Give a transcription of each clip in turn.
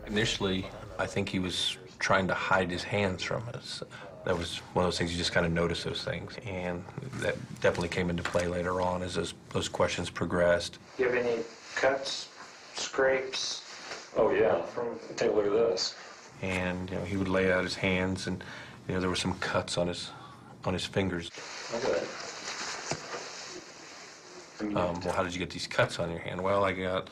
Initially, I think he was trying to hide his hands from us. That was one of those things, you just kind of notice those things. And that definitely came into play later on as those questions progressed. Do you have any cuts, scrapes? Oh, yeah. Take a look at this. And, you know, he would lay out his hands, and, you know, there were some cuts on his fingers. Look at that. Well, how did you get these cuts on your hand? Well, I got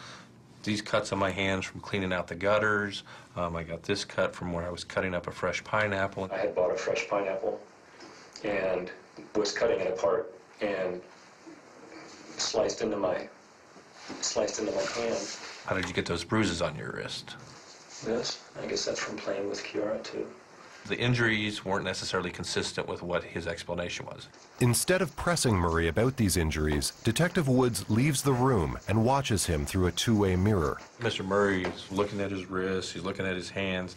these cuts on my hands from cleaning out the gutters. I got this cut from where I was cutting up a fresh pineapple. I had bought a fresh pineapple and was cutting it apart and sliced into my hand. How did you get those bruises on your wrist? This, I guess that's from playing with Kiara, too. The injuries weren't necessarily consistent with what his explanation was. Instead of pressing Murray about these injuries, Detective Woods leaves the room and watches him through a two-way mirror. Mr. Murray is looking at his wrists, he's looking at his hands,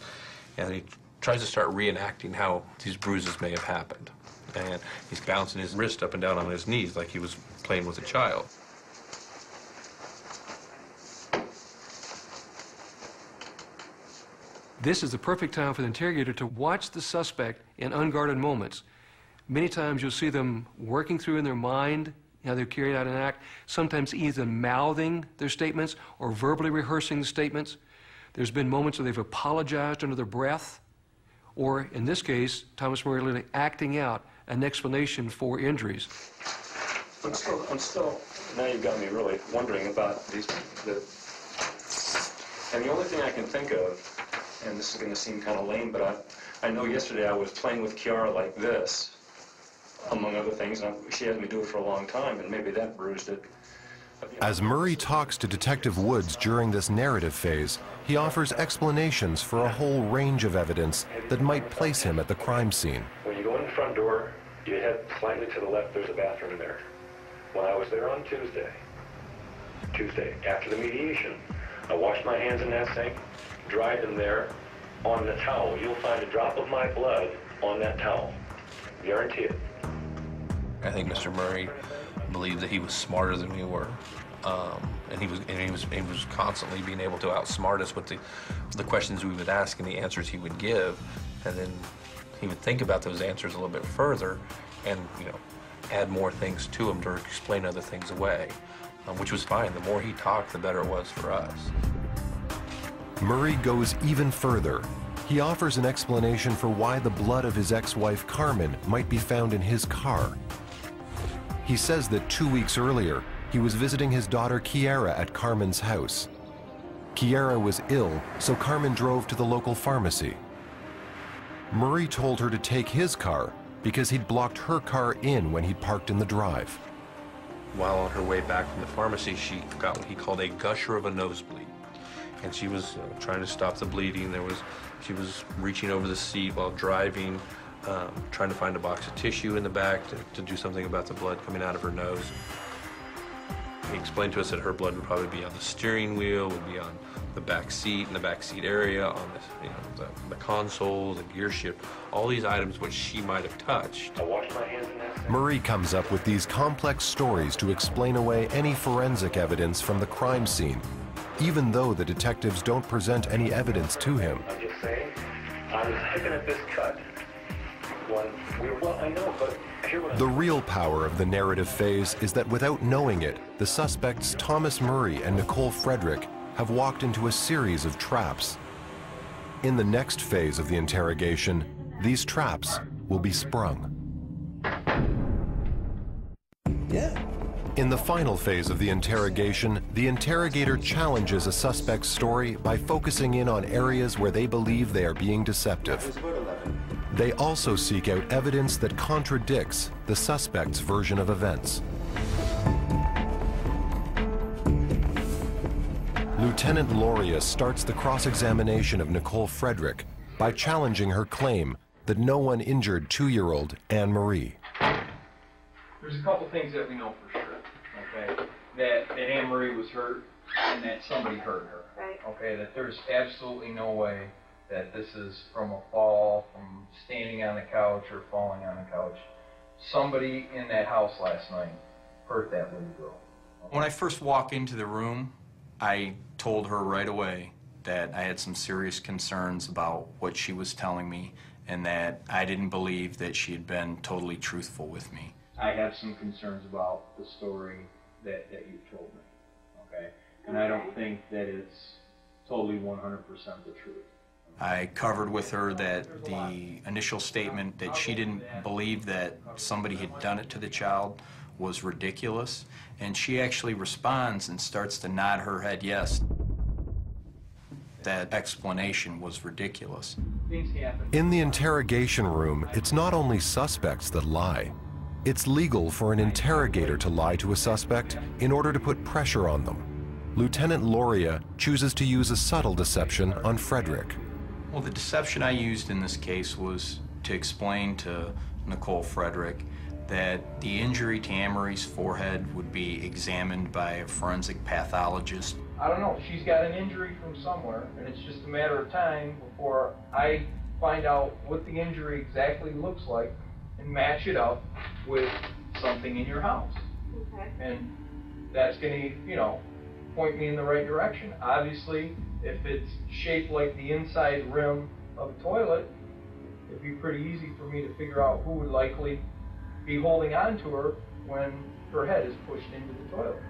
and he tries to start reenacting how these bruises may have happened. And he's bouncing his wrist up and down on his knees like he was playing with a child. This is the perfect time for the interrogator to watch the suspect in unguarded moments. Many times you'll see them working through in their mind how they're carrying out an act, sometimes either mouthing their statements or verbally rehearsing the statements. There's been moments where they've apologized under their breath, or in this case, Thomas Murray literally acting out an explanation for injuries. I'm still, now you've got me really wondering about these, and the only thing I can think of, and this is going to seem kind of lame, but I know yesterday I was playing with Kiara like this, among other things, and she had me do it for a long time, and maybe that bruised it. As Murray talks to Detective Woods during this narrative phase, he offers explanations for a whole range of evidence that might place him at the crime scene. When you go in the front door, you head slightly to the left, there's a bathroom there. When I was there on Tuesday, after the mediation, I washed my hands in that sink, dried them there on the towel. You'll find a drop of my blood on that towel. Guarantee it. I think Mr. Murray believed that he was smarter than we were, and he was constantly being able to outsmart us with the questions we would ask and the answers he would give, and then he would think about those answers a little bit further, and add more things to them to explain other things away, which was fine. The more he talked, the better it was for us. Murray goes even further. He offers an explanation for why the blood of his ex-wife Carmen might be found in his car. He says that 2 weeks earlier, he was visiting his daughter Kiara at Carmen's house. Kiara was ill, so Carmen drove to the local pharmacy. Murray told her to take his car because he'd blocked her car in when he'd parked in the drive. While on her way back from the pharmacy, she got what he called a gusher of a nosebleed. And she was trying to stop the bleeding. She was reaching over the seat while driving, trying to find a box of tissue in the back to do something about the blood coming out of her nose. He explained to us that her blood would probably be on the steering wheel, would be on the back seat, in the back seat area, on the console, the gear shift, all these items which she might have touched. I washed my hands in that. Murray comes up with these complex stories to explain away any forensic evidence from the crime scene, even though the detectives don't present any evidence to him. I'm just saying, I was picking at this cut. Well, I know, but here what The real power of the narrative phase is that without knowing it, the suspects Thomas Murray and Nicole Frederick have walked into a series of traps. In the next phase of the interrogation, these traps will be sprung. Yeah. In the final phase of the interrogation, the interrogator challenges a suspect's story by focusing in on areas where they believe they are being deceptive. They also seek out evidence that contradicts the suspect's version of events. Lieutenant Loria starts the cross-examination of Nicole Frederick by challenging her claim that no one injured 2-year-old Anne Marie. There's a couple things that we know for sure, okay? That Anne Marie was hurt and that somebody hurt her, right? Okay, that there's absolutely no way that this is from a fall, from standing on the couch or falling on the couch. Somebody in that house last night hurt that little girl. When I first walked into the room, I told her right away that I had some serious concerns about what she was telling me, and that I didn't believe that she had been totally truthful with me. I have some concerns about the story that you've told me, okay? And I don't think that it's totally 100% the truth. I covered with her that the initial statement that she didn't believe that somebody had done it to the child was ridiculous, and she actually responds and starts to nod her head yes. That explanation was ridiculous. In the interrogation room, it's not only suspects that lie. It's legal for an interrogator to lie to a suspect in order to put pressure on them. Lieutenant Loria chooses to use a subtle deception on Frederick. Well, the deception I used in this case was to explain to Nicole Frederick that the injury to Anne-Marie's forehead would be examined by a forensic pathologist. I don't know, she's got an injury from somewhere, and it's just a matter of time before I find out what the injury exactly looks like and match it up with something in your house. Okay. And that's gonna, you know, point me in the right direction. Obviously, if it's shaped like the inside rim of a toilet, it'd be pretty easy for me to figure out who would likely be holding on to her when her head is pushed into the toilet.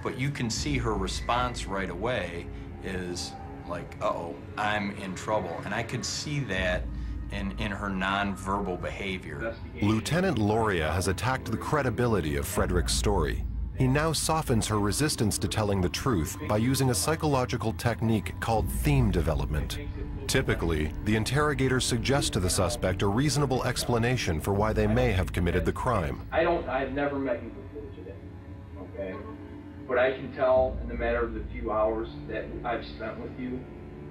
But you can see her response right away is like, uh-oh, I'm in trouble. And I could see that in her nonverbal behavior. Lieutenant Loria has attacked the credibility of Frederick's story. He now softens her resistance to telling the truth by using a psychological technique called theme development. Typically, the interrogators suggest to the suspect a reasonable explanation for why they may have committed the crime. I've never met you before today, okay? But I can tell in the matter of the few hours that I've spent with you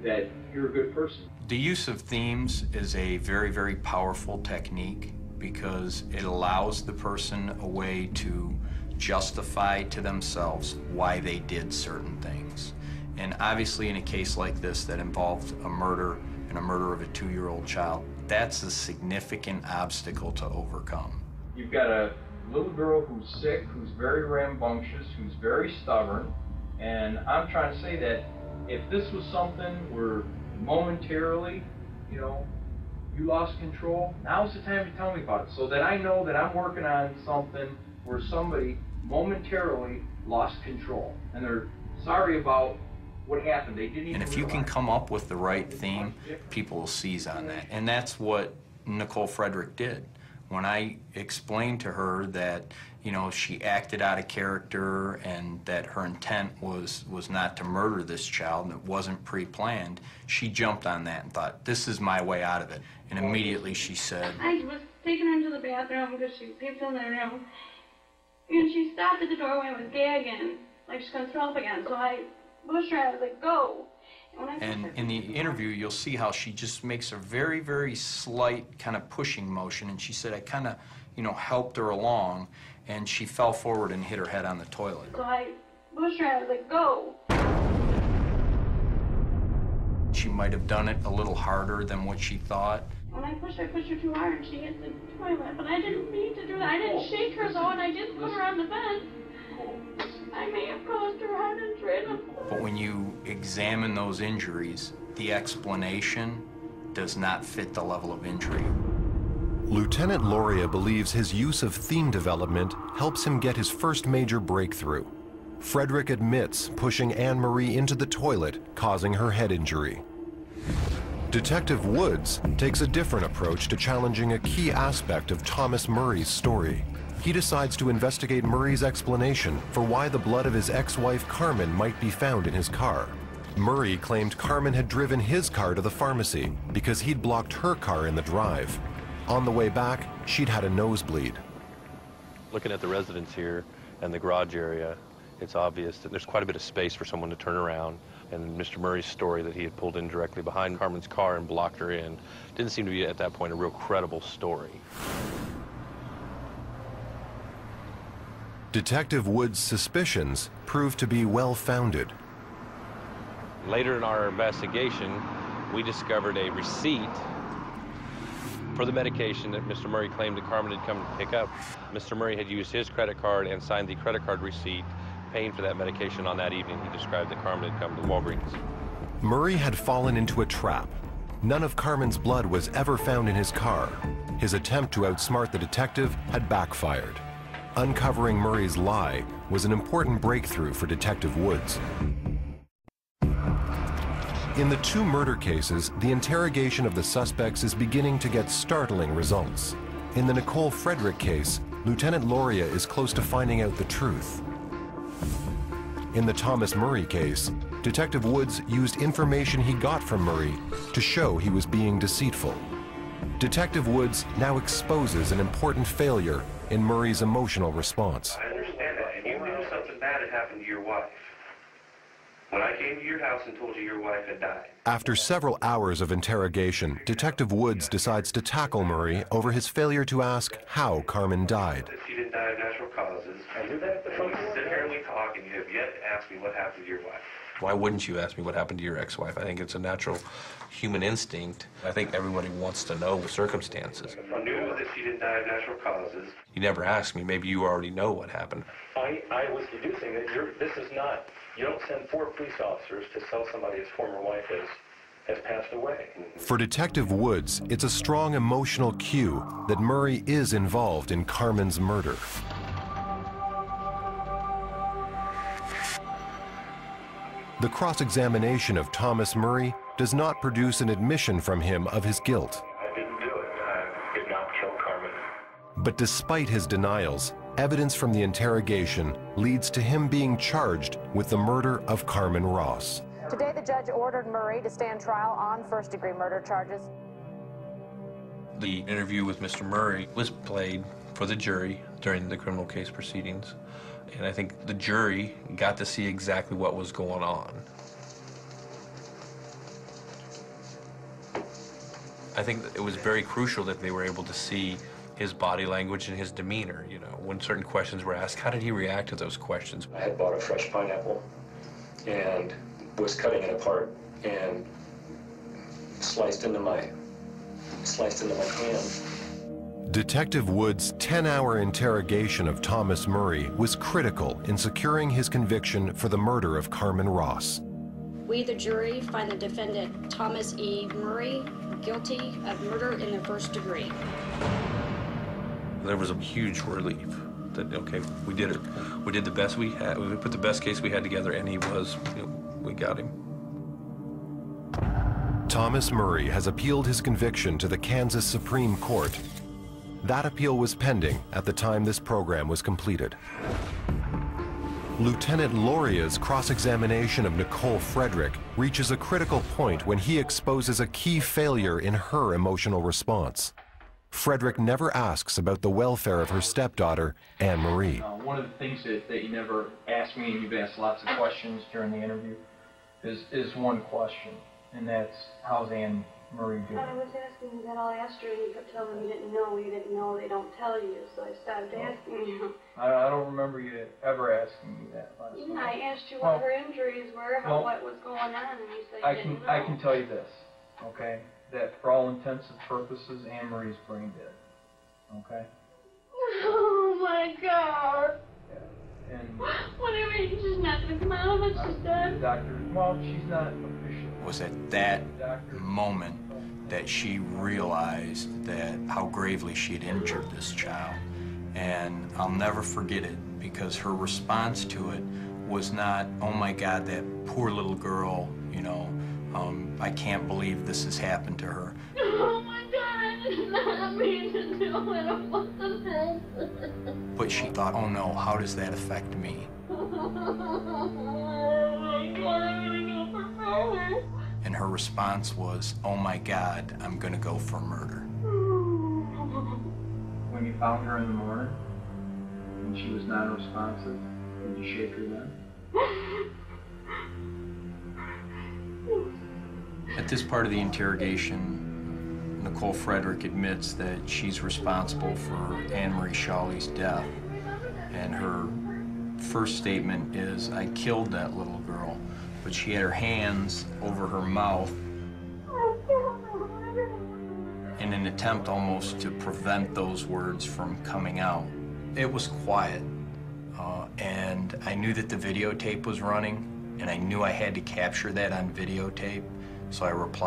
that you're a good person. The use of themes is a very, very powerful technique because it allows the person a way to justify to themselves why they did certain things. And obviously in a case like this that involved a murder and a murder of a 2-year-old child, that's a significant obstacle to overcome. You've got a little girl who's sick, who's very rambunctious, who's very stubborn, and I'm trying to say that if this was something where momentarily, you know, you lost control, now's the time to tell me about it so that I know that I'm working on something where somebody momentarily lost control and they're sorry about what happened. They didn't even And if you can realize. come up with the right theme, people will seize on that. And that's what Nicole Frederick did. When I explained to her that, you know, she acted out of character and that her intent was not to murder this child and it wasn't pre-planned, she jumped on that and thought, this is my way out of it. And immediately she said, I was taking her into the bathroom because she peeped in the room, and she stopped at the doorway and was gagging, like she's gonna throw up again. So I pushed her, I was like, go. and in the interview, you'll see how she just makes a very, very slight kind of pushing motion. And she said, I kind of, you know, helped her along, and she fell forward and hit her head on the toilet. So I pushed her, I was like, go. She might have done it a little harder than what she thought. When I pushed her too hard, and she hit the toilet. But I didn't mean to do that. I didn't shake her though, and I did put her on the bed. I may have caused her heart injury. But when you examine those injuries, the explanation does not fit the level of injury. Lieutenant Loria believes his use of theme development helps him get his first major breakthrough. Frederick admits pushing Anne-Marie into the toilet, causing her head injury. Detective Woods takes a different approach to challenging a key aspect of Thomas Murray's story. He decides to investigate Murray's explanation for why the blood of his ex-wife Carmen might be found in his car. Murray claimed Carmen had driven his car to the pharmacy because he'd blocked her car in the drive. On the way back, she'd had a nosebleed. Looking at the residence here and the garage area, it's obvious that there's quite a bit of space for someone to turn around. And Mr. Murray's story that he had pulled in directly behind Carmen's car and blocked her in didn't seem to be, at that point, a real credible story. Detective Wood's suspicions proved to be well-founded. Later in our investigation, we discovered a receipt for the medication that Mr. Murray claimed that Carmen had come to pick up. Mr. Murray had used his credit card and signed the credit card receipt paying for that medication on that evening. He described that Carmen had come to Walgreens. Murray had fallen into a trap. None of Carmen's blood was ever found in his car. His attempt to outsmart the detective had backfired. Uncovering Murray's lie was an important breakthrough for Detective Woods. In the 2 murder cases, the interrogation of the suspects is beginning to get startling results. In the Nicole Frederick case, Lieutenant Loria is close to finding out the truth. In the Thomas Murray case, Detective Woods used information he got from Murray to show he was being deceitful. Detective Woods now exposes an important failure in Murray's emotional response. I understand that, and you knew something bad had happened to your wife. When I came to your house and told you your wife had died. After several hours of interrogation, Detective Woods decides to tackle Murray over his failure to ask how Carmen died. That she didn't die of natural causes. I knew that. But we sit here and we talk, and you have yet to ask me what happened to your wife. Why wouldn't you ask me what happened to your ex-wife? I think it's a natural human instinct. I think everybody wants to know the circumstances. I knew that she didn't die of natural causes. You never asked me. Maybe you already know what happened. I was deducing that this is not, you don't send 4 police officers to tell somebody his former wife has passed away. For Detective Woods, it's a strong emotional cue that Murray is involved in Carmen's murder. The cross-examination of Thomas Murray does not produce an admission from him of his guilt. I didn't do it. I did not kill Carmen. But despite his denials, evidence from the interrogation leads to him being charged with the murder of Carmen Ross. Today, the judge ordered Murray to stand trial on first-degree murder charges. The interview with Mr. Murray was played for the jury during the criminal case proceedings. And I think the jury got to see exactly what was going on. I think it was very crucial that they were able to see his body language and his demeanor. You know, when certain questions were asked, how did he react to those questions? I had bought a fresh pineapple and was cutting it apart and sliced into my hand. Detective Woods' 10-hour interrogation of Thomas Murray was critical in securing his conviction for the murder of Carmen Ross. We, the jury, find the defendant Thomas E. Murray guilty of murder in the first degree. There was a huge relief that, okay, we did it. We did the best we had. We put the best case we had together, and he was, we got him. Thomas Murray has appealed his conviction to the Kansas Supreme Court. That appeal was pending at the time this program was completed. Lieutenant Loria's cross-examination of Nicole Frederick reaches a critical point when he exposes a key failure in her emotional response. Frederick never asks about the welfare of her stepdaughter, Anne Marie. One of the things that you never asked me, and you've asked lots of questions during the interview, is one question, and that's, how's Anne Marie doing? I was asking that all asked her, and you kept telling me you didn't know, they don't tell you, so I started asking you. I don't remember you ever asking me that last time. I asked you what her injuries were, what was going on, and you said you didn't know. I can tell you this, okay? That for all intents and purposes, Anne Marie's brain dead, okay? Oh my God! Yeah. And what do you mean she's not going to come out of it? She's dead? Doctor, well, she's not officially. It was at that moment that she realized that how gravely she had injured this child. And I'll never forget it, because her response to it was not, oh my God, that poor little girl, I can't believe this has happened to her. Oh my God, I did not mean to do it. It wasn't this. But she thought, oh no, how does that affect me? And her response was, oh my God, I'm gonna go for murder. When you found her in the morning, and she was non-responsive, did you shake her then? At this part of the interrogation, Nicole Frederick admits that she's responsible for Anne Marie Shawley's death. And her first statement is, I killed that little girl, but she had her hands over her mouth in an attempt almost to prevent those words from coming out. It was quiet, and I knew that the videotape was running, and I knew I had to capture that on videotape, so I replied